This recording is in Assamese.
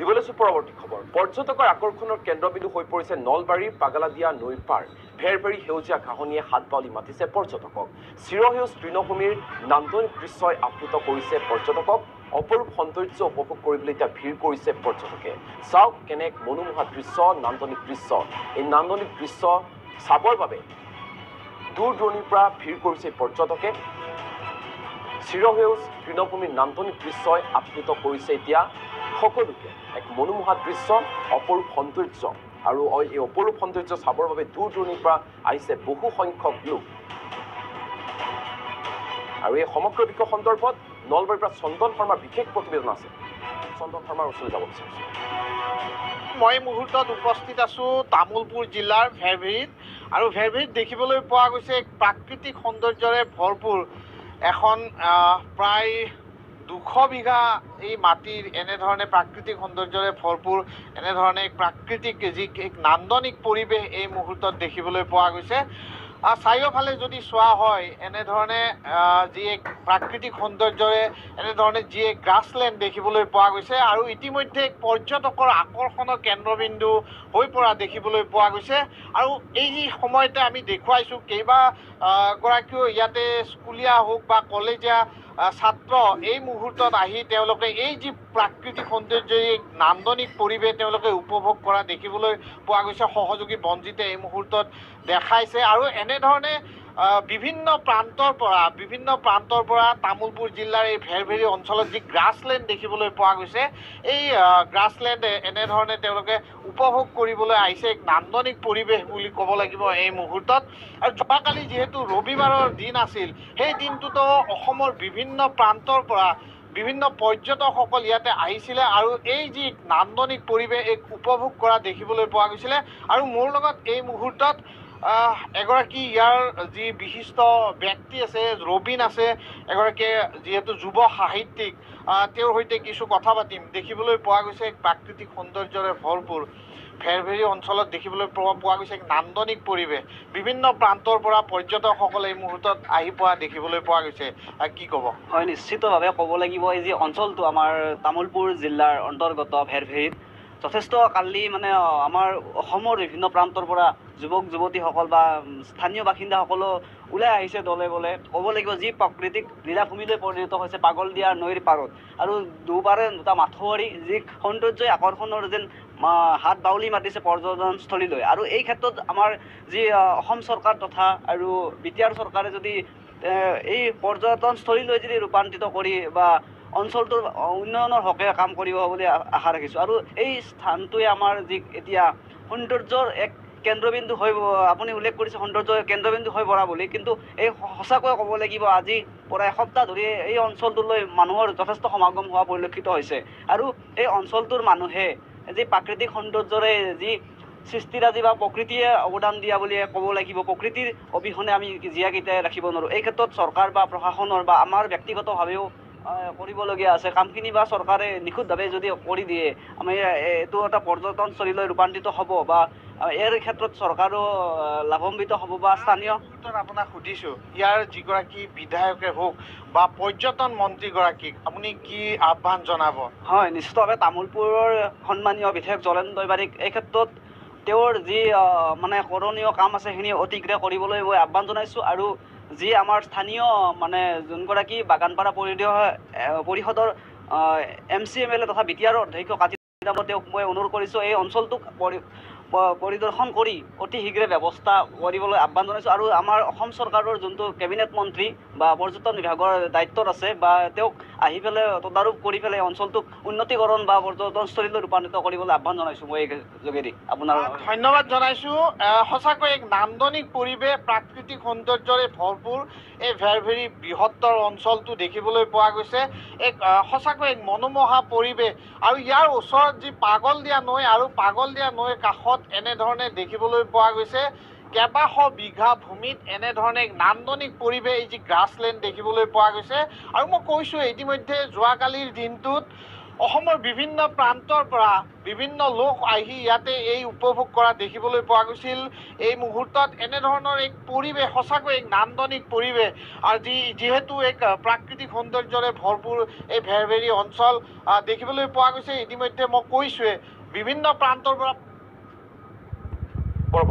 দিবলৈছো পৰৱৰ্তী খবৰ পৰ্যটকৰ আকৰ্ষণৰ কেন্দ্ৰবিন্দু হৈ পৰিছে নলবাৰীৰ পাগালাদিয়া নৈৰ পাৰ ভেৰভেৰি সেউজীয়া ঘাঁহনিয়ে হাত বাউলি মাতিছে পৰ্যটকক চিৰসেউজ তৃণভূমিৰ নান্দনিক দৃশ্যই আপ্লুত কৰিছে পৰ্যটকক অপৰূপ সৌন্দৰ্য উপভোগ কৰিবলৈ এতিয়া ভিৰ কৰিছে পৰ্যটকে চাওক কেনে এক মনোমোহা দৃশ্য নান্দনিক দৃশ্য এই নান্দনিক দৃশ্য চাবৰ বাবে দূৰ দূৰণিৰ পৰা ভিৰ কৰিছে পৰ্যটকে চিৰসেউজ তৃণভূমিৰ নান্দনিক দৃশ্যই আপ্লুত কৰিছে এতিয়া সকলোকে এক মনোমোহা দৃশ্য অপৰূপ সৌন্দৰ্য আৰু এই অপৰূপ সৌন্দৰ্য চাবৰ বাবে দূৰ দূৰণিৰ পৰা আহিছে বহু সংখ্যক লোক আৰু এই সমগ্ৰ বিষয় সন্দৰ্ভত নলবাৰীৰ পৰা চন্দন শৰ্মাৰ বিশেষ প্ৰতিবেদন আছে চন্দন শৰ্মাৰ ওচৰলৈ যাব বিচাৰিছোঁ মই মুহূৰ্তত উপস্থিত আছো তামুলপুৰ জিলাৰ ভেৰভেৰিত আৰু ভেৰভেৰিত দেখিবলৈ পোৱা গৈছে প্ৰাকৃতিক সৌন্দৰ্যৰে ভৰপূৰ এখন প্ৰায় 200 বিঘা এই মাটিৰ এনেধৰণে প্ৰাকৃতিক সৌন্দৰ্যৰে ভৰপূৰ এনেধৰণে প্ৰাকৃতিক যি এক নান্দনিক পৰিৱেশ এই মুহূৰ্তত দেখিবলৈ পোৱা গৈছে চাৰিওফালে যদি চোৱা হয় এনেধৰণে যি এক প্ৰাকৃতিক সৌন্দৰ্যৰে এনেধৰণে যি এক গ্ৰাছলেণ্ড দেখিবলৈ পোৱা গৈছে আৰু ইতিমধ্যে পৰ্যটকৰ আকৰ্ষণৰ কেন্দ্ৰবিন্দু হৈ পৰা দেখিবলৈ পোৱা গৈছে আৰু এই সময়তে আমি দেখুৱাইছোঁ কেইবাগৰাকীও ইয়াতে স্কুলীয়া হওক বা কলেজীয়া ছাত্ৰ এই মুহূৰ্তত আহি তেওঁলোকে এই যি প্ৰাকৃতিক সৌন্দৰ্যৰ নান্দনিক পৰিৱেশ তেওঁলোকে উপভোগ কৰা দেখিবলৈ পোৱা গৈছে সহযোগী বঞ্জিতে এই মুহূৰ্তত দেখাইছে আৰু এনেধৰণে বিভিন্ন প্ৰান্তৰ পৰা তামুলপুৰ জিলাৰ এই ভেৰভেৰি অঞ্চলত যি গ্ৰাছলেণ্ড দেখিবলৈ পোৱা গৈছে এই গ্ৰাছলেণ্ড এনেধৰণে তেওঁলোকে উপভোগ কৰিবলৈ আহিছে এক নান্দনিক পৰিৱেশ বুলি ক'ব লাগিব এই মুহূৰ্তত আৰু যোৱাকালি যিহেতু ৰবিবাৰৰ দিন আছিল সেই দিনটোতো অসমৰ বিভিন্ন প্ৰান্তৰ পৰা বিভিন্ন পৰ্যটকসকল ইয়াতে আহিছিলে আৰু এই যি নান্দনিক পৰিৱেশ এক উপভোগ কৰা দেখিবলৈ পোৱা গৈছিলে আৰু মোৰ লগত এই মুহূৰ্তত এগৰাকী ইয়াৰ যি বিশিষ্ট ব্যক্তি আছে ৰবিন আছে এগৰাকী যিহেতু যুৱ সাহিত্যিক তেওঁৰ সৈতে কিছু কথা পাতিম দেখিবলৈ পোৱা গৈছে এক প্ৰাকৃতিক সৌন্দৰ্যৰে ভৰপূৰ ভেৰভেৰি অঞ্চলত দেখিবলৈ পোৱা গৈছে এক নান্দনিক পৰিৱেশ বিভিন্ন প্ৰান্তৰ পৰা পৰ্যটকসকলে এই মুহূৰ্তত আহি পোৱা দেখিবলৈ পোৱা গৈছে কি ক'ব হয় নিশ্চিতভাৱে ক'ব লাগিব এই যি অঞ্চলটো আমাৰ তামুলপুৰ জিলাৰ অন্তৰ্গত ভেৰভেৰিত যথেষ্ট কালি মানে আমাৰ অসমৰ বিভিন্ন প্ৰান্তৰ পৰা যুৱক যুৱতীসকল বা স্থানীয় বাসিন্দাসকলো ওলাই আহিছে দলে বলে ক'ব লাগিব যি প্ৰাকৃতিক লীলাভূমিলৈ পৰিণত হৈছে পাগলদিয়া নৈৰ পাৰত আৰু দুবাৰে দুটা মাথোৱাৰী যি সৌন্দৰ্যই আকৰ্ষণৰ যেন হাত বাউলি মাতিছে পৰ্যটনস্থলীলৈ আৰু এই ক্ষেত্ৰত আমাৰ যি অসম চৰকাৰ তথা আৰু বিটিআৰ চৰকাৰে যদি এই পৰ্যটনস্থলীলৈ যদি ৰূপান্তৰিত কৰি বা অঞ্চলটোৰ উন্নয়নৰ হকে কাম কৰিব বুলি আশা ৰাখিছোঁ আৰু এই স্থানটোৱে আমাৰ যি এতিয়া সৌন্দৰ্যৰ এক কেন্দ্ৰবিন্দু হৈ আপুনি উল্লেখ কৰিছে সৌন্দৰ্যৰ কেন্দ্ৰবিন্দু হৈ পৰা বুলি কিন্তু এই সঁচাকৈ ক'ব লাগিব আজি পৰা এসপ্তাহ ধৰি এই অঞ্চলটোলৈ মানুহৰ যথেষ্ট সমাগম হোৱা পৰিলক্ষিত হৈছে আৰু এই অঞ্চলটোৰ মানুহে যি প্ৰাকৃতিক সৌন্দৰ্যৰে যি সৃষ্টিৰাজি বা প্ৰকৃতিয়ে অৱদান দিয়া বুলিয়ে ক'ব লাগিব প্ৰকৃতিৰ অবিহনে আমি জীয়াই কেতিয়াই ৰাখিব নোৱাৰোঁ এই ক্ষেত্ৰত চৰকাৰ বা প্ৰশাসনৰ বা আমাৰ ব্যক্তিগতভাৱেও কৰিবলগীয়া আছে কামখিনি বা চৰকাৰে নিখুঁতভাৱে যদি কৰি দিয়ে আমি এইটো এটা পৰ্যটনস্থলীলৈ ৰূপান্তৰিত হ'ব বা ইয়াৰ ক্ষেত্ৰত চৰকাৰো লাভান্বিত হ'ব বা স্থানীয় আপোনাক সুধিছোঁ ইয়াৰ যিগৰাকী বিধায়কে হওক বা পৰ্যটন মন্ত্ৰীগৰাকীক আপুনি কি আহ্বান জনাব হয় নিশ্চিতভাৱে তামুলপুৰৰ সন্মানীয় বিধায়ক জলেন দৈমাৰীক এই ক্ষেত্ৰত তেওঁৰ যি মানে কৰণীয় কাম আছে সেইখিনি অতিশীঘ্ৰে কৰিবলৈ মই আহ্বান জনাইছোঁ আৰু যি আমাৰ স্থানীয় মানে যোনগৰাকী বাগানপাৰা পৰিষদৰ MCMLA তথা বিটিআৰৰ অধ্যক্ষ কাতি তেওঁক মই অনুৰোধ কৰিছোঁ এই অঞ্চলটোক পৰিদৰ্শন কৰি অতি শীঘ্ৰে ব্যৱস্থা কৰিবলৈ আহ্বান জনাইছোঁ আৰু আমাৰ অসম চৰকাৰৰ যোনটো কেবিনেট মন্ত্ৰী বা পৰ্যটন বিভাগৰ দায়িত্বত আছে বা তেওঁক আহি পেলাই তদাৰূপ কৰি পেলাই অঞ্চলটোক উন্নতিকৰণ বা পৰ্যটনস্থলীলৈ ৰূপান্তৰিত কৰিবলৈ আহ্বান জনাইছোঁ মই এই যোগেদি আপোনাৰ ধন্যবাদ জনাইছোঁ সঁচাকৈ এক নান্দনিক পৰিৱেশ প্ৰাকৃতিক সৌন্দৰ্যৰে ভৰপূৰ এই ভেৰভেৰি বৃহত্তৰ অঞ্চলটো দেখিবলৈ পোৱা গৈছে এক সঁচাকৈ এক মনোমোহা পৰিৱেশ আৰু ইয়াৰ ওচৰত যি পাগলদিয়া নৈ আৰু পাগলদিয়া নৈৰ কাষত এনেধৰণে দেখিবলৈ পোৱা গৈছে কেইবাশ বিঘা ভূমিত এনেধৰণে নান্দনিক পৰিৱেশ এই যি গ্ৰাছলেণ্ড দেখিবলৈ পোৱা গৈছে আৰু মই কৈছোঁ ইতিমধ্যে যোৱাকালিৰ দিনটোত অসমৰ বিভিন্ন প্ৰান্তৰ পৰা বিভিন্ন লোক আহি ইয়াতে এই উপভোগ কৰা দেখিবলৈ পোৱা গৈছিল। এই মুহূৰ্তত এনেধৰণৰ এক পৰিৱেশ, সঁচাকৈ এক নান্দনিক পৰিৱেশ, আৰু যিহেতু এক প্ৰাকৃতিক সৌন্দৰ্যৰে ভৰপূৰ এই ভেৰভেৰী অঞ্চল দেখিবলৈ পোৱা গৈছে। ইতিমধ্যে মই কৈছোৱে বিভিন্ন প্ৰান্তৰ পৰা